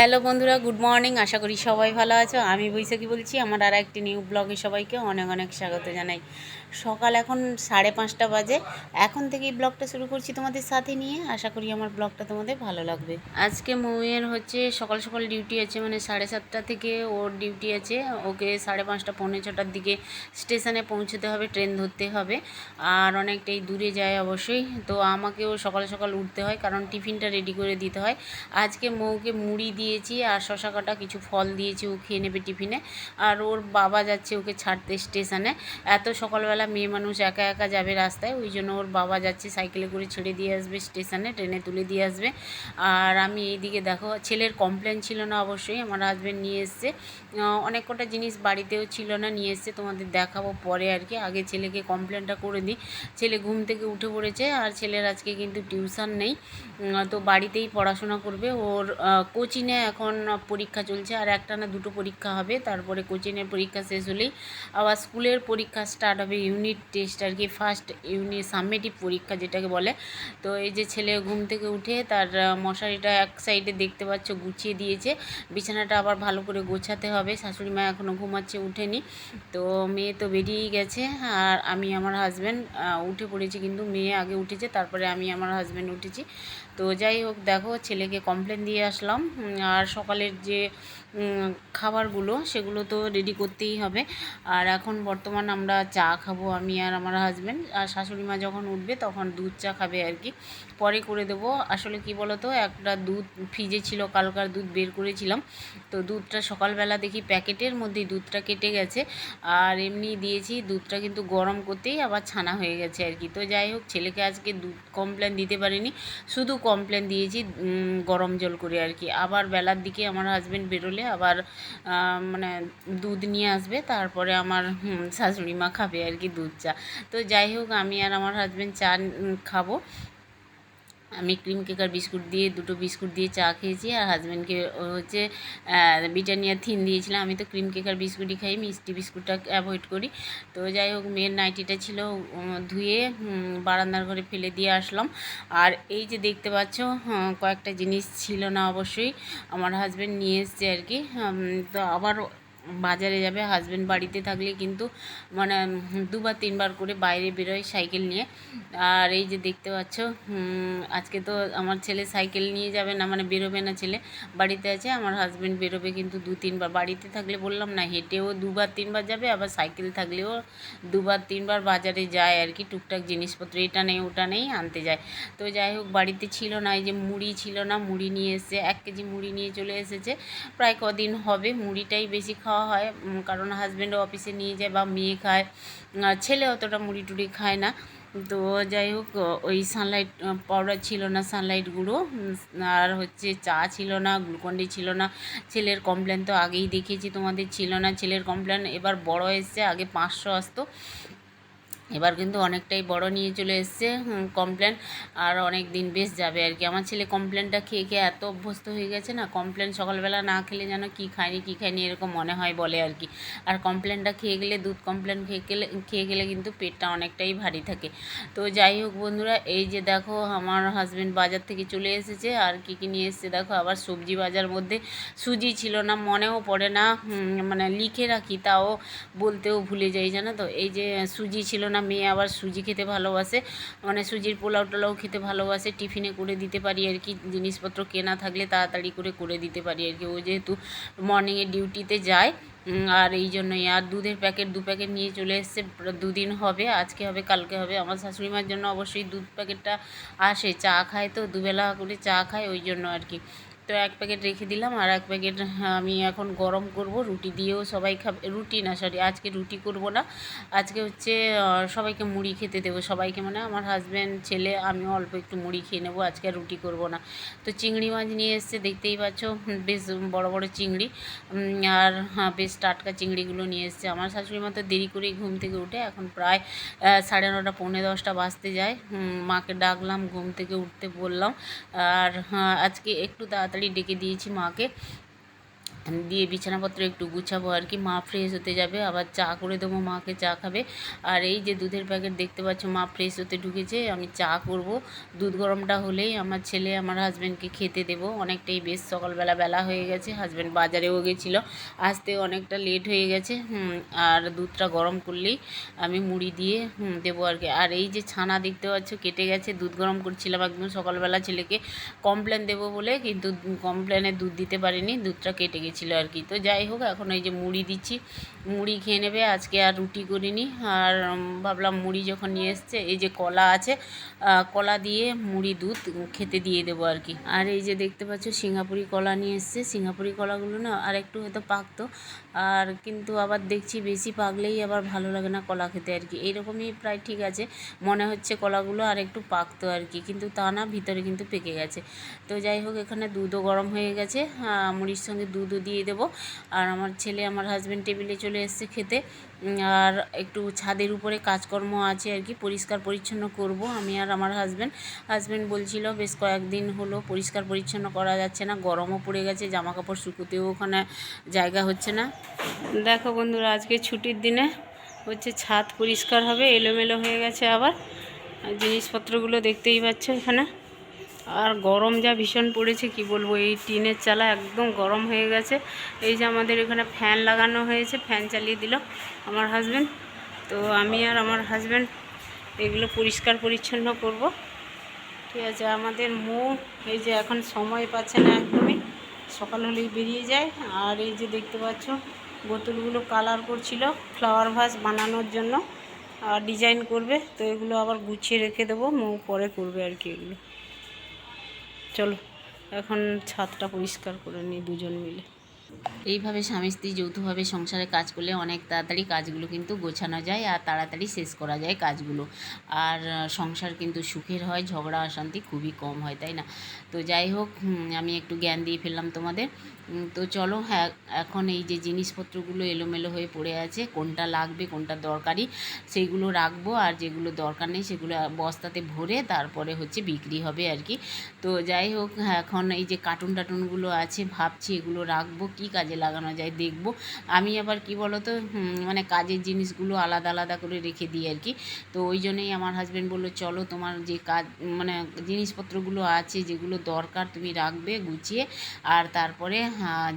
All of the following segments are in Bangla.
হ্যালো বন্ধুরা, গুড মর্নিং। আশা করি সবাই ভালো আছো। আমি বৈশাখী বলছি। আমার আর একটি নিউ ব্লগে সবাইকে অনেক অনেক স্বাগত জানাই। সকাল এখন 5:30 বাজে। এখন থেকেই ব্লগটা শুরু করছি তোমাদের সাথে নিয়ে। আশা করি আমার ব্লগটা তোমাদের ভালো লাগবে। আজকে মৌয়ের হচ্ছে সকাল সকাল ডিউটি আছে, মানে 7:30 থেকে ওর ডিউটি আছে। ওকে 5:30 পৌনে 6টার দিকে স্টেশনে পৌঁছতে হবে, ট্রেন ধরতে হবে। আর অনেকটাই দূরে যায় অবশ্যই, তো আমাকেও সকাল সকাল উঠতে হয়, কারণ টিফিনটা রেডি করে দিতে হয়। আজকে মৌকে মুড়ি দিয়েছি আর শশা কাটা কিছু ফল দিয়েছি, ও খেয়ে নেবে টিফিনে। আর ওর বাবা যাচ্ছে ওকে ছাড়তে স্টেশনে। এত সকালবেলা মেয়ে মানুষ একা একা যাবে রাস্তায়, ওই জন্য ওর বাবা যাচ্ছে সাইকেলে করে ছেড়ে দিয়ে আসবে স্টেশনে, ট্রেনে তুলে দিয়ে আসবে। আর আমি এইদিকে দেখো, ছেলের কমপ্লেন ছিল না, অবশ্যই আমার হাজব্যান্ড নিয়ে এসছে। অনেক কটা জিনিস বাড়িতেও ছিল না, নিয়ে এসছে, তোমাদের দেখাবো পরে আর কি। আগে ছেলেকে কমপ্লেনটা করে দিই। ছেলে ঘুম থেকে উঠে পড়েছে, আর ছেলের আজকে কিন্তু টিউশন নেই, তো বাড়িতেই পড়াশোনা করবে। ওর কোচিংয়ে এখন পরীক্ষা চলছে, আর একটা না দুটো পরীক্ষা হবে, তারপরে কোচিংয়ের পরীক্ষা শেষ হলেই আবার স্কুলের পরীক্ষা স্টার্ট হবে, ইউনিট টেস্ট আর কি, ফার্স্ট ইউনিট সাবমিটিভ পরীক্ষা যেটাকে বলে। তো এই যে ছেলে ঘুম থেকে উঠে তার মশারিটা এক সাইডে দেখতে পাচ্ছ গুছিয়ে দিয়েছে, বিছানাটা আবার ভালো করে গোছাতে হবে। শাশুড়ি মা এখনও ঘুমাচ্ছে, উঠেনি। তো মেয়ে তো বেরিয়েই গেছে, আর আমি আমার হাজব্যান্ড উঠে পড়েছি, কিন্তু মেয়ে আগে উঠেছে, তারপরে আমি আমার হাজব্যান্ড উঠেছি। তো যাই হোক, দেখো ছেলেকে কমপ্লেন দিয়ে আসলাম। আর সকালের যে খাবারগুলো সেগুলো তো রেডি করতেই হবে। আর এখন বর্তমান আমরা চা খাবো, আমি আর আমার হাজব্যান্ড। আর শাশুড়ি মা যখন উঠবে তখন দুধ চা খাবে আর কি, পরে করে দেবো। আসলে কি বলো তো, একটা দুধ ফ্রিজে ছিল, কালকার দুধ বের করেছিলাম, তো দুধটা সকালবেলা দেখি প্যাকেটের মধ্যেই দুধটা কেটে গেছে, আর এমনি দিয়েছি দুধটা কিন্তু গরম করতেই আবার ছানা হয়ে গেছে আর কি। তো যাই হোক, ছেলেকে আজকে দুধ কমপ্লেন দিতে পারিনি, শুধু কমপ্লেন দিয়েছি গরম জল করে আর কি। আবার বেলার দিকে আমার হাজব্যান্ড বেরোলে আবার মানে দুধ নিয়ে আসবে, তারপরে আমার শাশুড়ি মা খাবে আর কি দুধ চা। তো যাই হোক, আমি আর আমার হাজব্যান্ড চা খাবো। আমি ক্রিম কেক আর বিস্কুট দিয়ে, দুটো বিস্কুট দিয়ে চা খেয়েছি, আর হাজব্যান্ডকে হচ্ছে ব্রিটানিয়া থিন দিয়েছিলাম। আমি তো ক্রিম কেক আর বিস্কুটই খাই, মিষ্টি বিস্কুটটা অ্যাভয়েড করি। তো যাই হোক, মেয়ের নাইটিটা ছিল, ধুয়ে বারান্দার ঘরে ফেলে দিয়ে আসলাম। আর এই যে দেখতে পাচ্ছ, কয়েকটা জিনিস ছিল না, অবশ্যই আমার হাজব্যান্ড নিয়ে এসছে আর কি। তো আবার বাজারে যাবে, হাজব্যান্ড বাড়িতে থাকলে কিন্তু মানে দুবার তিনবার করে বাইরে বেরোয় সাইকেল নিয়ে। আর এই যে দেখতে পাচ্ছ, আজকে তো আমার ছেলে সাইকেল নিয়ে যাবে না, মানে বেরোবে না, ছেলে বাড়িতে আছে। আমার হাজব্যান্ড বেরোবে কিন্তু দু তিনবার, বাড়িতে থাকলে বললাম না হেঁটেও দুবার তিনবার যাবে, আবার সাইকেল থাকলেও দুবার তিনবার বাজারে যায় আর কি, টুকটাক জিনিসপত্র এটা নেই ওটা নেই আনতে যায়। তো যাই হোক, বাড়িতে ছিল না, এই যে মুড়ি ছিল না, মুড়ি নিয়ে এসেছে, 1 কেজি মুড়ি নিয়ে চলে এসেছে। প্রায় কদিন হবে, মুড়িটাই বেশি খাওয়া হয়, কারণ হাজব্যান্ডও অফিসে নিয়ে যায় বা মেয়ে খায়, ছেলে অতটা মুড়ি টুড়ি খায় না। তো যাই হোক, ওই সানলাইট পাউডার ছিল না, সানলাইট গুঁড়ো, আর হচ্ছে চা ছিল না, গ্লুকন্ডি ছিল না। ছেলের কমপ্লেন তো আগেই দেখিয়েছি তোমাদের, ছিল না ছেলের কমপ্লেন। এবার বড় এসছে, আগে 500 আসতো, এবার কিন্তু অনেকটাই বড় নিয়ে চলে এসছে কমপ্লেন। আর অনেক দিন বেশ যাবে আর কি। আমার ছেলে কমপ্লেনটা খেয়ে খেয়ে এত অভ্যস্ত হয়ে গেছে না, কমপ্লেন সকালবেলা না খেলে যেন কী খায়নি এরকম মনে হয় বলে আর কি। আর কমপ্লেনটা খেয়ে গেলে, দুধ কমপ্লেন খেয়ে গেলে কিন্তু পেটটা অনেকটাই ভারী থাকে। তো যাই হোক বন্ধুরা, এই যে দেখো আমার হাজব্যান্ড বাজার থেকে চলে এসেছে, আর কি কী নিয়ে এসেছে দেখো। আবার সবজি বাজার মধ্যে সুজি ছিল না, মনেও পড়ে না, মানে লিখে রাখি তাও বলতেও ভুলে যাই, জানো তো। এই যে সুজি ছিল না, মেয়ে আবার সুজি খেতে ভালোবাসে, মানে সুজির পোলাও টোলাও খেতে ভালোবাসে, টিফিনে করে দিতে পারি আর কি, জিনিসপত্র কেনা থাকলে তাড়াতাড়ি করে দিতে পারি আর কি। ও যেহেতু মর্নিংয়ে ডিউটিতে যায়, আর এই জন্যই। আর দুধের প্যাকেট 2 প্যাকেট নিয়ে চলে এসছে, 2 দিন হবে, আজকে হবে কালকে হবে। আমার শাশুড়ি মার জন্য অবশ্যই দুধ প্যাকেটটা আসে, চা খায় তো, দুবেলা করে চা খায়, ওই জন্য আর কি। তো 1 প্যাকেট রেখে দিলাম, আর 1 প্যাকেট আমি এখন গরম করব, রুটি দিয়েও সবাই খাবে। রুটি না, সরি, আজকে রুটি করব না, আজকে হচ্ছে সবাইকে মুড়ি খেতে দেবো, সবাইকে মানে আমার হাজব্যান্ড, ছেলে, আমিও অল্প একটু মুড়ি খেয়ে নেবো, আজকে আর রুটি করব না। তো চিংড়ি মাছ নিয়ে এসছে, দেখতেই পাচ্ছ, বেশ বড় বড় চিংড়ি, আর হ্যাঁ, বেশ টাটকা চিংড়িগুলো নিয়ে এসছে। আমার শাশুড়ি মা তো দেরি করেই ঘুম থেকে উঠে, এখন প্রায় 9:30 পৌনে 10টা বাজতে যায়। মাকে ডাকলাম, ঘুম থেকে উঠতে বললাম, আর হ্যাঁ, আজকে একটু তাড়াতাড়ি ডেকে দিয়েছি মাকে। দিয়ে বিছানাপত্র একটু গুছাবো আর কি। মা ফ্রেশ হতে যাবে, আবার চা করে দেবো, মাকে চা খাবে। আর এই যে দুধের প্যাকেট দেখতে পাচ্ছ, মা ফ্রেশ হতে ঢুকেছে, আমি চা করব। দুধ গরমটা হলেই আমার ছেলে আমার হাজব্যান্ডকে খেতে দেবো। অনেকটাই বেশ সকালবেলা বেলা হয়ে গেছে, হাজব্যান্ড বাজারেও গেছিলো, আসতে অনেকটা লেট হয়ে গেছে। আর দুধটা গরম করলেই আমি মুড়ি দিয়ে দেবো আর কি। আর এই যে ছানা দেখতে পাচ্ছ কেটে গেছে, দুধ গরম করছিলাম একদম সকালবেলা ছেলেকে কমপ্লেন দেবো বলে, কিন্তু কমপ্লেনে দুধ দিতে পারিনি, দুধটা কেটে গেছিলো আর কি। তো যাই হোক, এখন এই যে মুড়ি দিচ্ছি, মুড়ি খেয়ে নেবে। আজকে আর রুটি করিনি, আর ভাবলাম মুড়ি যখন নিয়ে এসছে, এই যে কলা আছে, কলা দিয়ে মুড়ি দুধ খেতে দিয়ে দেবো আর কি। আর এই যে দেখতে পাচ্ছ সিঙ্গাপুরি কলা নিয়ে এসছে, সিঙ্গাপুরি কলাগুলো না আর একটু হয়তো পাকতো, আর কিন্তু আবার দেখছি বেশি পাকলেই আবার ভালো লাগে না কলা খেতে আর কি। এইরকমই প্রায় ঠিক আছে, মনে হচ্ছে কলাগুলো আর একটু পাকতো আর কি, কিন্তু তা না, ভিতরে কিন্তু পেকে গেছে। তো যাই হোক, এখানে দুধও গরম হয়ে গেছে, মুড়ির সঙ্গে দুধও দিয়ে দেবো। আর আমার ছেলে আমার হাজব্যান্ড টেবিলে চলে এসছে খেতে। আর একটু ছাদের উপরে কাজকর্ম আছে আর কি, পরিষ্কার পরিচ্ছন্ন করব আমি আর আমার হাজব্যান্ড বলছিল বেশ কয়েকদিন হলো পরিষ্কার পরিচ্ছন্ন করা যাচ্ছে না, গরমও পড়ে গেছে, জামা কাপড় শুকোতেও ওখানে জায়গা হচ্ছে না। দেখো বন্ধুরা, আজকে ছুটির দিনে হচ্ছে ছাদ পরিষ্কার হবে, এলোমেলো হয়ে গেছে আবার। জিনিসপত্রগুলো দেখতেই পাচ্ছ এখানে। আর গরম যা ভীষণ পড়েছে কি বলবো, এই টিনের চালা একদম গরম হয়ে গেছে। এই যে আমাদের এখানে ফ্যান লাগানো হয়েছে, ফ্যান চালিয়ে দিল আমার হাজব্যান্ড। তো আমি আর আমার হাজব্যান্ড এগুলো পরিষ্কার পরিচ্ছন্ন করব, ঠিক আছে। আমাদের এই যে এখন সময় পাচ্ছে না একদমই, সকাল হলেই বেরিয়ে যায়। আর এই যে দেখতে পাচ্ছ বোতলগুলো কালার করছিল ফ্লাওয়ার ভাস বানানোর জন্য, আর ডিজাইন করবে, তো এগুলো আবার গুছিয়ে রেখে দেবো, পরে করবে আর কি এগুলো। চলো এখন ছাদটা পরিষ্কার করে নিই দুজন মিলে। এইভাবে স্বামী স্ত্রী যৌথভাবে সংসারে কাজ করলে অনেক তাড়াতাড়ি কাজগুলো কিন্তু গোছানো যায়, আর তাড়াতাড়ি শেষ করা যায় কাজগুলো। আর সংসার কিন্তু সুখের হয়, ঝগড়া অশান্তি খুবই কম হয়, তাই না? তো যাই হোক, আমি একটু জ্ঞান দিয়ে ফেললাম তোমাদের। তো চলো, হ্যাঁ, এখন এই যে জিনিসপত্রগুলো এলোমেলো হয়ে পড়ে আছে, কোনটা লাগবে কোনটা দরকারি সেইগুলো রাখবো, আর যেগুলো দরকার নেই সেগুলো বস্তাতে ভরে তারপরে হচ্ছে বিক্রি হবে আর কি। তো যাই হোক, এখন এই যে কার্টুনগুলো আছে, ভাবছি এগুলো রাখবো, কি কাজে লাগানো যায় দেখব। আমি আবার কি বলো তো, মানে কাজের জিনিসগুলো আলাদা আলাদা করে রেখে দিই আর কি। তো ওই জন্যই আমার হাজব্যান্ড বললো চলো, তোমার যে কাজ মানে জিনিসপত্রগুলো আছে যেগুলো দরকার তুমি রাখবে গুছিয়ে, আর তারপরে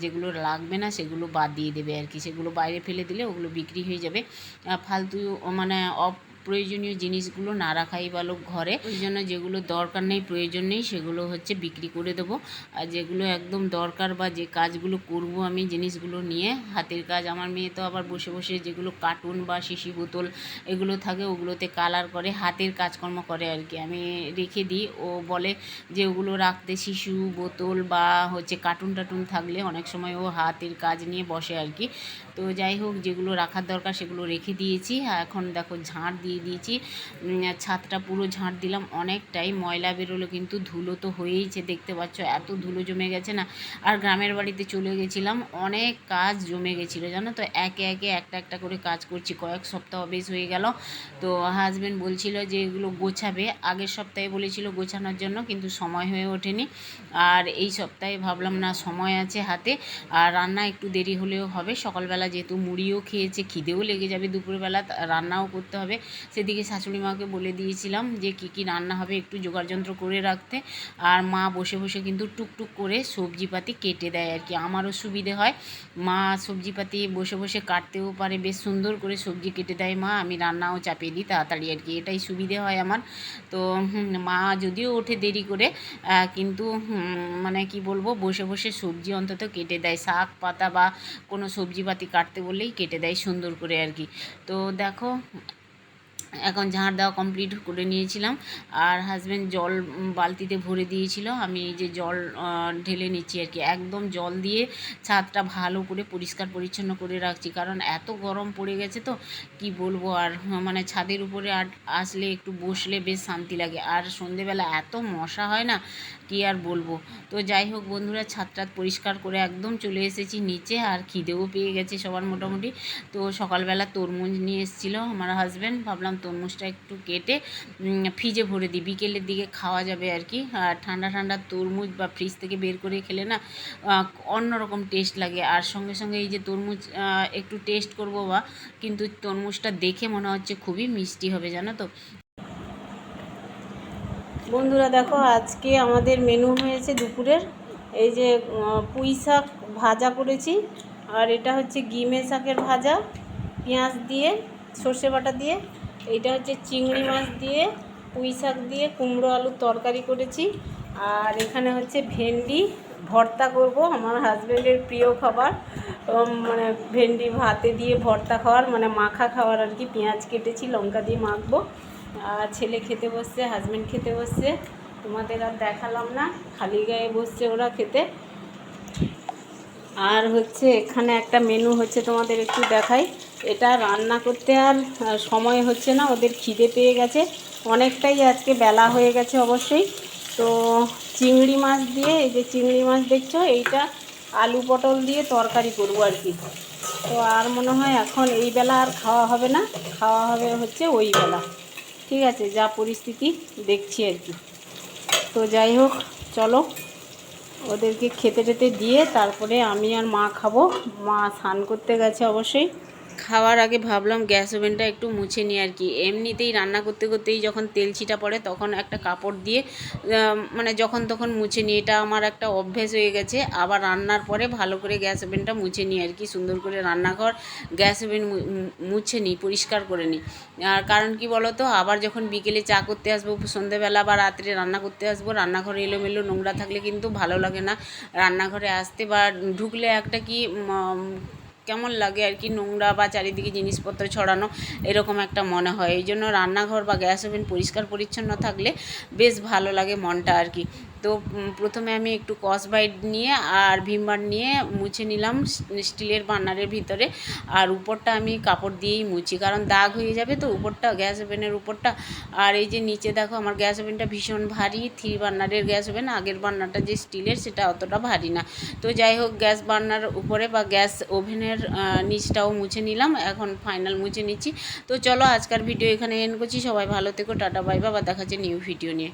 যেগুলো লাগবে না সেগুলো বাদ দিয়ে দেবে আর কি। সেগুলো বাইরে ফেলে দিলে ওগুলো বিক্রি হয়ে যাবে। ফালতু মানে প্রয়োজনীয় জিনিসগুলো না রাখাই ভালো ঘরে। ওই জন্য যেগুলো দরকার নেই, প্রয়োজন নেই, সেগুলো হচ্ছে বিক্রি করে দেবো। আর যেগুলো একদম দরকার বা যে কাজগুলো করব আমি জিনিসগুলো নিয়ে, হাতের কাজ, আমার মেয়ে তো আবার বসে বসে যেগুলো কার্টুন বা শিশি বোতল এগুলো থাকে ওগুলোতে কালার করে, হাতের কাজকর্ম করে আর কি। আমি রেখে দিই, ও বলে যে ওগুলো রাখতে, শিশু বোতল বা হচ্ছে কার্টুন থাকলে অনেক সময় ও হাতের কাজ নিয়ে বসে আর কি। তো যাই হোক, যেগুলো রাখার দরকার সেগুলো রেখে দিয়েছি। এখন দেখো ঝাঁট দিয়ে দিয়েছি, ছাদটা পুরো ঝাঁট দিলাম, অনেকটাই ময়লা বেরোলো, কিন্তু ধুলো তো হয়েইছে, দেখতে পাচ্ছ এত ধুলো জমে গেছে না। আর গ্রামের বাড়িতে চলে গেছিলাম, অনেক কাজ জমে গেছিলো জানো তো, একে একে একটা একটা করে কাজ করছি, কয়েক সপ্তাহ বেশ হয়ে গেল। তো হাজব্যান্ড বলছিল যে এগুলো গোছাবে, আগের সপ্তাহে বলেছিল গোছানোর জন্য, কিন্তু সময় হয়ে ওঠেনি। আর এই সপ্তাহে ভাবলাম না, সময় আছে হাতে, আর রান্না একটু দেরি হলেও হবে, সকালবেলা যেহেতু মুড়িও খেয়েছে, খিদেও লেগে যাবে দুপুরবেলা, রান্নাও করতে হবে। সেদিকে শাশুড়ি মাকে বলে দিয়েছিলাম যে কী কী রান্না হবে একটু জোগাড়যন্ত্র করে রাখতে। আর মা বসে বসে কিন্তু টুকটুক করে সবজিপাতি কেটে দেয় আর কি, আমারও সুবিধে হয়। মা সবজিপাতি বসে বসে কাটতেও পারে, বেশ সুন্দর করে সবজি কেটে দেয় মা, আমি রান্নাও চাপিয়ে দিই তাড়াতাড়ি আর কি, এটাই সুবিধে হয় আমার। তো মা যদিও ওঠে দেরি করে, কিন্তু মানে কি বলবো, বসে বসে সবজি অন্তত কেটে দেয়, শাক পাতা বা কোনো সবজিপাতি কাটতে বললেই কেটে দেয় সুন্দর করে আর কি। তো দেখো, এখন ঝাঁট দেওয়া কমপ্লিট করে নিয়েছিলাম, আর হাজব্যান্ড জল বালতিতে ভরে দিয়েছিল, আমি এই যে জল ঢেলে নিচ্ছি আর কি। একদম জল দিয়ে ছাদটা ভালো করে পরিষ্কার পরিচ্ছন্ন করে রাখছি, কারণ এত গরম পড়ে গেছে তো কি বলবো। আর মানে ছাদের উপরে আসলে একটু বসলে বেশ শান্তি লাগে, আর সন্ধেবেলা এত মশা হয় না, কী আর বলবো। তো যাই হোক বন্ধুরা, ছাদ পরিষ্কার করে একদম চলে এসেছি নিচে, আর খিদেও পেয়ে গেছে সবার মোটামুটি। তো সকালবেলা তরমুজ নিয়ে এসেছিলো আমার হাজব্যান্ড, ভাবলাম তরমুজটা একটু কেটে ফ্রিজে ভরে দিই, বিকেলের দিকে খাওয়া যাবে আর কি। আর ঠান্ডা ঠান্ডা তরমুজ বা ফ্রিজ থেকে বের করে খেলে না অন্যরকম টেস্ট লাগে। আর সঙ্গে সঙ্গে এই যে তরমুজ একটু টেস্ট করবো বা, কিন্তু তরমুজটা দেখে মনে হচ্ছে খুবই মিষ্টি হবে, জানো তো বন্ধুরা। দেখো আজকে আমাদের মেনু হয়েছে দুপুরের, এই যে পুঁই শাক ভাজা করেছি, আর এটা হচ্ছে গিমে শাকের ভাজা পেঁয়াজ দিয়ে সর্ষে বাটা দিয়ে, এইটা হচ্ছে চিংড়ি মাছ দিয়ে পুঁই শাক দিয়ে কুমড়ো আলুর তরকারি করেছি, আর এখানে হচ্ছে ভেন্ডি ভর্তা করব, আমার হাজব্যান্ডের প্রিয় খাবার। মানে ভেন্ডি ভাতে দিয়ে ভর্তা খাওয়ার, মানে মাখা খাওয়ার আর কি। পেঁয়াজ কেটেছি, লঙ্কা দিয়ে মাখবো। আর ছেলে খেতে বসছে, হাজব্যান্ড খেতে বসছে, তোমাদের আর দেখালাম না, খালি গায়ে বসছে ওরা খেতে। আর হচ্ছে এখানে একটা মেনু হচ্ছে, তোমাদের একটু দেখাই। এটা রান্না করতে আর সময় হচ্ছে না, ওদের খিদে পেয়ে গেছে অনেকটাই, আজকে বেলা হয়ে গেছে অবশ্যই। তো চিংড়ি মাছ দিয়ে, এই যে চিংড়ি মাছ দেখছো, এইটা আলু পটল দিয়ে তরকারি করবো আর কি। তো আর মনে হয় এখন এই বেলা আর খাওয়া হবে না, খাওয়া হবে হচ্ছে ওই বেলা। ঠিক আছে, যা পরিস্থিতি দেখছি আর কি। তো যাই হোক, চলো ওদেরকে খেতে টেতে দিয়ে তারপরে আমি আর মা খাবো। মা স্নান করতে গেছে অবশ্যই। খাওয়ার আগে ভাবলাম গ্যাস ওভেনটা একটু মুছে নিই আর কি। এমনিতেই রান্না করতে করতেই যখন তেল ছিটা পড়ে তখন একটা কাপড় দিয়ে মানে যখন তখন মুছে নিই, এটা আমার একটা অভ্যেস হয়ে গেছে। আবার রান্নার পরে ভালো করে গ্যাস ওভেনটা মুছে নিই আর কি, সুন্দর করে রান্নাঘর গ্যাস ওভেন মুছে নিই, পরিষ্কার করে নিই। আর কারণ কি বলো তো, আবার যখন বিকেলে চা করতে আসবো, সন্ধ্যেবেলা বা রাত্রে রান্না করতে আসবো, রান্নাঘরে এলোমেলো নোংরা থাকলে কিন্তু ভালো লাগে না রান্নাঘরে আসতে, বা ঢুকলে একটা কি কেমন লাগে আর কি, নোংরা বা চারিদিকে জিনিসপত্র ছড়ানো এরকম একটা মনে হয়। এই জন্য রান্নাঘর বা গ্যাস ওভেন পরিষ্কার পরিচ্ছন্ন থাকলে বেশ ভালো লাগে মনটা আর কি। তো প্রথমে আমি একটু স্কচব্রাইট নিয়ে আর ভিমবার নিয়ে মুছে নিলাম স্টিলের বার্নারের ভিতরে, আর উপরটা আমি কাপড় দিয়েই মুছি, কারণ দাগ হয়ে যাবে তো উপরটা, গ্যাস ওভেনের উপরটা। আর এই যে নিচে দেখো, আমার গ্যাস ওভেনটা ভীষণ ভারী, 3 বার্নারের গ্যাস ওভেন, আগের বার্নারটা যে স্টিলের সেটা অতটা ভারী না। তো যাই হোক, গ্যাস বার্নার উপরে বা গ্যাস ওভেনের নিচটাও মুছে নিলাম, এখন ফাইনাল মুছে নিচ্ছি। তো চলো আজকের ভিডিও এখানে এন্ড করছি, সবাই ভালো থেকো, টাটা বাই বাই, আবার দেখা হচ্ছে নিউ ভিডিও নিয়ে।